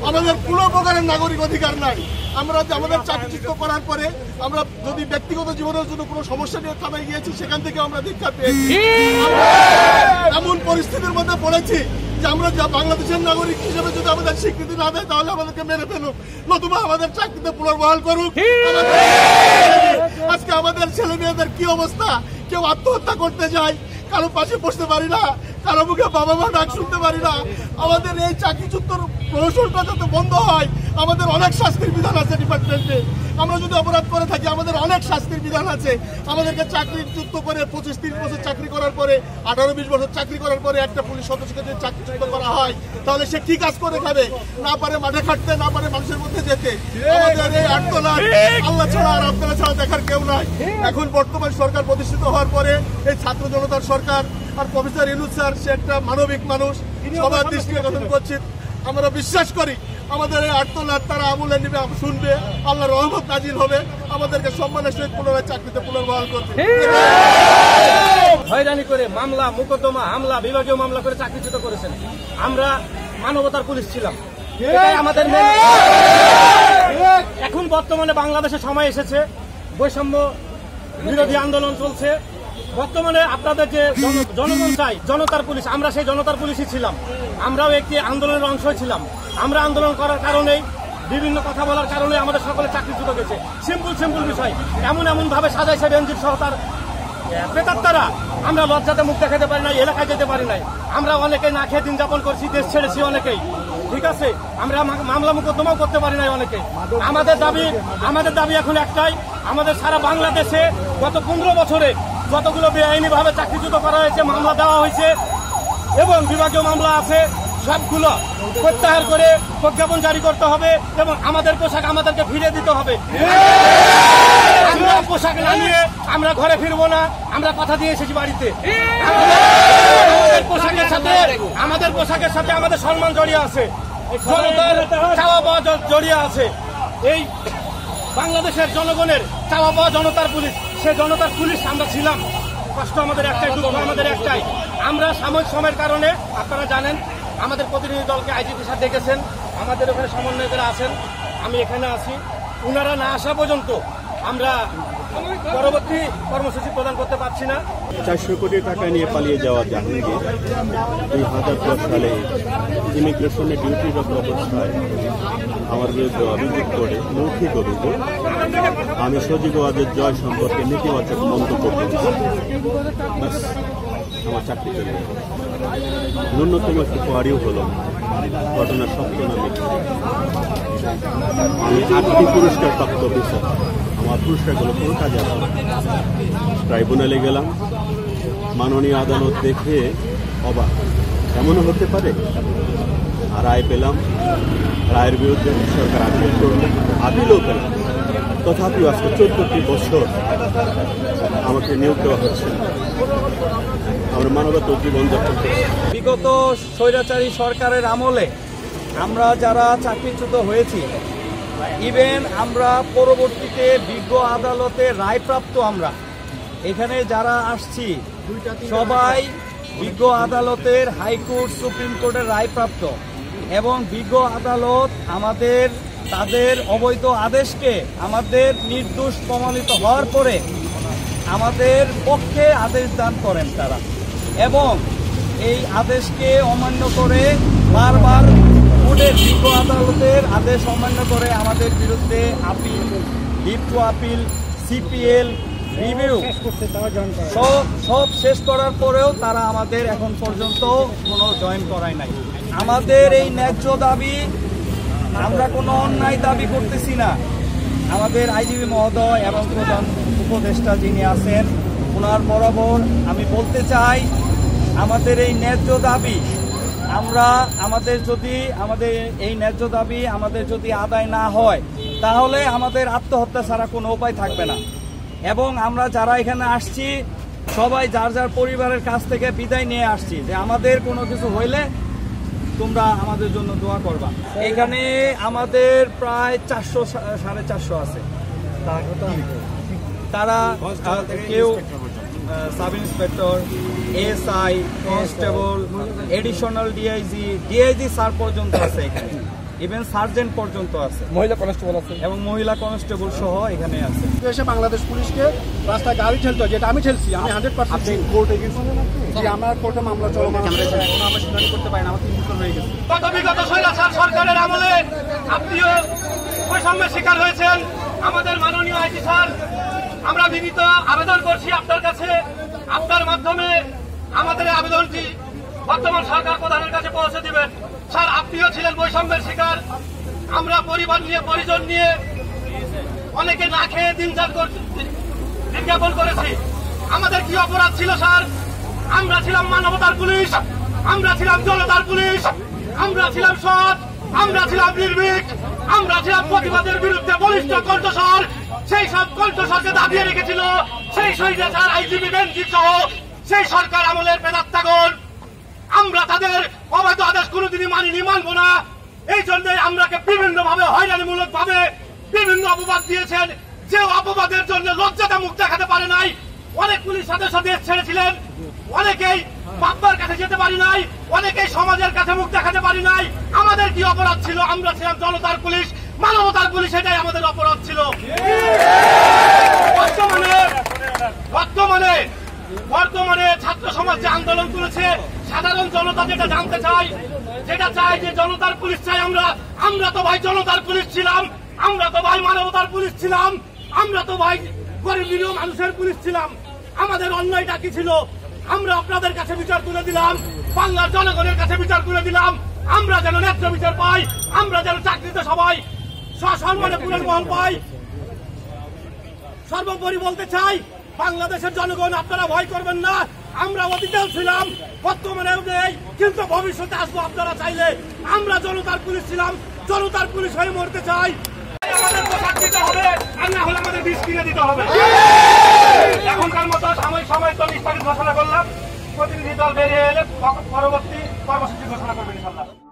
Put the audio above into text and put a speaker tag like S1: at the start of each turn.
S1: আমাদের কোনো প্রকারের নাগরিক অধিকার নাই। আমরা আমাদের চাকরিচ্যুত করার পরে আমরা যদি ব্যক্তিগত জীবনের জন্য কোনো সমস্যা নিয়ে থানায় গিয়েছি, সেখান থেকে আমরা দীক্ষা পেয়েছি। এমন পরিস্থিতির মধ্যে পড়েছি যে আমরা বাংলাদেশের নাগরিক হিসেবে যদি আমাদের স্বীকৃতি না দেয় তাহলে আমাদেরকে মেরে ফেলুক, নতুবা আমাদের চাকরিতে পুনর্বহাল করুক। আজকে আমাদের ছেলে মেয়েদের কি অবস্থা, কেউ আত্মহত্যা করতে যায়, কারো পাশে বসতে পারি না, কারো মুখে বাবা মা ডাক শুনতে পারি না। আমাদের এই চাকরিচ্যুতর প্রহসনটা যাতে বন্ধ হয়, আমাদের অনেক শাস্তির বিধান আছে ডিপার্টমেন্টে। আমরা যদি অপরাধ করে থাকি আমাদের অনেক শাস্তির বিধান আছে। আমাদেরকে চাকরিচ্যুত করে 25-30 বছর চাকরি করার পরে, 18-20 বছর চাকরি করার পরে একটা পুলিশ সদস্যকে যদি চাকরিচ্যুত করা হয় তাহলে সে কি কাজ করে খাবে? না পারে মাঠে খাটতে, না পারে মানুষের মধ্যে যেতে। আমাদের এই আর্তনাদ আল্লাহ ছাড়া আর আপনারা ছাড়া দেখার কেউ নাই। এখন বর্তমান সরকার প্রতিষ্ঠিত হওয়ার পরে এই ছাত্র জনতার সরকার আর প্রফেসর ইউনূস স্যার, সে একটা মানবিক মানুষ, সবার দৃষ্টি আকর্ষণ করছে। আমরা বিশ্বাস করি আমাদের এই আর্তনাদ তারা আমলে নেবে, শুনবে, আল্লাহর রহমত নাজিল হবে, আমাদেরকে সম্মানের সহিত পুনরায় চাকরিতে পুনর্বহাল করবে।
S2: হয়রানি করে মামলা, মোকদ্দমা, হামলা, বিভাগীয় মামলা করে চাকরিচ্যুত করেছেন। আমরা মানবতার পুলিশ ছিলাম, এটাই আমাদের এখন বর্তমানে বাংলাদেশে সময় এসেছে, বৈষম্য বিরোধী আন্দোলন চলছে। বর্তমানে আপনাদের যে জনগণ চাই জনতার পুলিশ, আমরা সেই জনতার পুলিশই ছিলাম। আমরাও একটি আন্দোলনের অংশ ছিলাম। আমরা আন্দোলন করার কারণেই, বিভিন্ন কথা বলার কারণে আমাদের সকলে চাকরিচ্যুত গেছে। সিম্পল বিষয় এমন ভাবে সাজাইছে বেনজির সহ তার প্রেতাত্মারা। আমরা লজ্জাতে মুখ দেখাতে পারি নাই, এলাকায় যেতে পারি নাই। আমরা অনেকে না খেয়ে দিন যাপন করছি, দেশ ছেড়েছি অনেকেই, ঠিক আছে। আমরা মামলা মোকদ্দমাও করতে পারি নাই অনেকে। আমাদের দাবি এখন একটাই, আমাদের সারা বাংলাদেশে গত 15 বছরে যতগুলো বেআইনি ভাবে চাকরিচ্যুত করা হয়েছে, মামলা দেওয়া হয়েছে এবং বিভাগীয় মামলা আছে, সবগুলো প্রত্যাহার করে প্রজ্ঞাপন জারি করতে হবে এবং আমাদের পোশাক আমাদেরকে ফিরে দিতে হবে। আমরা পোশাক না নিয়ে আমরা ঘরে ফিরবো না, আমরা কথা দিয়ে এসেছি বাড়িতে। আমাদের পোশাকের সাথে আমাদের সম্মান জড়িয়ে আছে, জনতার চাওয়া পাওয়া জড়িয়ে আছে। এই বাংলাদেশের জনগণের চাওয়া পাওয়া জনতার পুলিশ, সে জনতার পুলিশ আমরা ছিলাম। কষ্ট আমাদের একটাই, দুঃখ আমাদের একটাই। আমরা সাময়িক সময়ের কারণে, আপনারা জানেন আমাদের প্রতিনিধি দলকে আইজিপি স্যার ডেকেছেন, আমাদের ওখানে সমন্বয়করা আছেন, আমি এখানে আছি। ওনারা না আসা পর্যন্ত আমরা পরবর্তী কর্মসূচি প্রদান করতে পারছি না।
S3: 400 কোটি টাকা নিয়ে পালিয়ে যাওয়া জাহাঙ্গীর 2010 সালে ইমিগ্রেশনে ডিউটিরত অবস্থায় আমার বিরুদ্ধে অভিযোগ করে, মৌখিক অভিযোগ, আমি সজীব ওয়াজেদ জয় সম্পর্কে নেতিবাচক মন্তব্য করেছি। আমার চাকরি চলে গেল। ন্যূনতম একটু পারিও হল ঘটনা সত্য না মিথ্যা। আমি 8টি পুরস্কার প্রাপ্ত অফিসার, আমার পুরস্কারগুলো কোনো কাজে আসে না। ট্রাইব্যুনালে গেলাম, মাননীয় আদালত দেখে অবাক, এমনও হতে পারে। আর রায় পেলাম, রায়ের বিরুদ্ধে সরকার আপিল করল, আপিলও পেলাম। তথাপিও আজকে 14টি বছর আমাকে নিয়োগ দেওয়া হচ্ছে না। আমরা মানবতা জীবনযাপন করি।
S4: বিগত স্বৈরাচারী সরকারের আমলে আমরা যারা চাকরিচ্যুত হয়েছি, ইভেন আমরা পরবর্তীতে বিজ্ঞ আদালতে রায়প্রাপ্ত, আমরা এখানে যারা আসছি সবাই বিজ্ঞ আদালতের, হাইকোর্ট, সুপ্রিম কোর্টের রায়প্রাপ্ত এবং বিজ্ঞ আদালত তাদের অবৈধ আদেশকে আমাদের নির্দোষ প্রমাণিত হওয়ার পরে আমাদের পক্ষে আদেশ দান করেন তারা, এবং এই আদেশকে অমান্য করে বারবার কোর্টের, বিজ্ঞ আদালতের আদেশ অমান্য করে আমাদের বিরুদ্ধে appeal, leave to appeal, CPL, review সব শেষ করার পরেও তারা আমাদের এখন পর্যন্ত কোনো জয়েন করায় নাই। আমাদের এই ন্যায্য দাবি, আমরা কোনো অন্যায় দাবি করতেছি না। আমাদের আইজিপি মহোদয় এবং প্রধান উপদেষ্টা যিনি আছেন, ওনার বরাবর আমি বলতে চাই, আমাদের এই ন্যায্য দাবি আমাদের এই ন্যায্য দাবি আমাদের যদি আদায় না হয় তাহলে আমাদের আত্মহত্যা ছাড়া কোনো উপায় থাকবে না। এবং আমরা যারা এখানে আসছি সবাই যার যার পরিবারের কাছ থেকে বিদায় নিয়ে আসছি যে আমাদের কোনো কিছু হইলে তোমরা আমাদের জন্য দোয়া করবা। এখানে আমাদের প্রায় 400-450 আছে। তারা কেউ sub inspector, SI, constable, additional DIG sir পর্যন্ত আছে এখানে। ইভেন সার্জেন্ট পর্যন্ত আছে,
S5: মহিলা কনস্টেবল আছে
S4: এবং মহিলা কনস্টেবল সহ এখানে আছে।
S1: এসে বাংলাদেশ পুলিশকে রাস্তায় গাড়ি ঠেলতো, যেটা আমি ঠেলছি, আমি 100% কোর্টে গেছি। আমার কোর্টে মামলা চলমান আছে, এখন আমরা শুনানি করতে পারি না, আমার 3 বছর হয়ে গেছে।
S2: বিগত স্বৈরাচার সরকারের আমলে আপনিও বৈষম্যের শিকার হয়েছেন। আমাদের মাননীয় আইজি স্যার, আমরা বিনীত আবেদন করছি আপনার কাছে, আপনার মাধ্যমে আমাদের এই আবেদনটি বর্তমান সরকার প্রধানের কাছে পৌঁছে দিবেন। স্যার, আপনিও ছিলেন বৈষম্যের শিকার। আমরা পরিবার নিয়ে, পরিজন নিয়ে অনেকে না খেয়ে দিন যাপন করেছি। আমাদের কি অপরাধ ছিল স্যার? আমরা ছিলাম মানবতার পুলিশ, আমরা ছিলাম জনতার পুলিশ, আমরা ছিলাম সৎ, আমরা ছিলাম নির্ভীক, আমরা ছিলাম প্রতিবাদের বিরুদ্ধে বলিষ্ঠ কণ্ঠস্বর। সেই সব কণ্ঠস্বরকে দাবিয়ে রেখেছিল সেই স্বৈরাচার আইজিপি বেনজির সহ সেই সরকার আমলের প্রেতাত্মাগণ। আমরা তাদের অবৈধ আদেশ কোনোদিনই মানিনি, মানব না। এই জন্যই আমরাকে বিভিন্ন ভাবে হয়রানিমূলক ভাবে বিভিন্ন অপবাদ দিয়েছেন, যে অপবাদের জন্য লজ্জাটা মুখ দেখাতে পারে নাই। অনেক পুলিশ সদস্য দেশ ছেড়েছিলেন, অনেকেই বাপ্পার কাছে যেতে পারি নাই, অনেকেই সমাজের কাছে মুখ দেখাতে পারি নাই। আমাদের কি অপরাধ ছিল? আমরা ছিলাম জনতার পুলিশ, মানবতার পুলিশ, এটাই আমাদের অপরাধ ছিল। বর্তমানে ছাত্র সমাজ যে আন্দোলন করেছে, সাধারণ জনতা যেটা জানতে চায়, যেটা চায় যে জনতার পুলিশ চাই আমরা। আমরা তো ভাই জনতার পুলিশ ছিলাম, আমরা তো ভাই মানবতার পুলিশ ছিলাম, আমরা তো ভাই গরিব নিরীহ মানুষের পুলিশ ছিলাম। আমাদের অন্যায়টা কি ছিল? আমরা আপনাদের কাছে বিচার তুলে দিলাম, বাংলার জনগণের কাছে বিচার তুলে দিলাম। আমরা যেন ন্যায্য বিচার পাই, আমরা যেন চাকরিতে সবাই সসম্মানে পুনর্বহন পাই। সর্বোপরি বলতে চাই, বাংলাদেশের জনগণ, আপনারা ভয় করবেন না। আমরা অতীতেও ছিলাম, বর্তমানেও নেই, কিন্তু ভবিষ্যতে আসবো আপনারা চাইলে। আমরা জনতার পুলিশ ছিলাম, জনতার পুলিশ হয়ে মরতে চাই। আমাদের পোশাক দিতে হবে, আর না হলে আমাদের বিষ কিনে দিতে হবে। এখনকার মতো সাময়িক তো স্থগিত ঘোষণা করলাম। প্রতিনিধি দল বেরিয়ে এলে পরবর্তী কর্মসূচি ঘোষণা করবেন ইনশাআল্লাহ।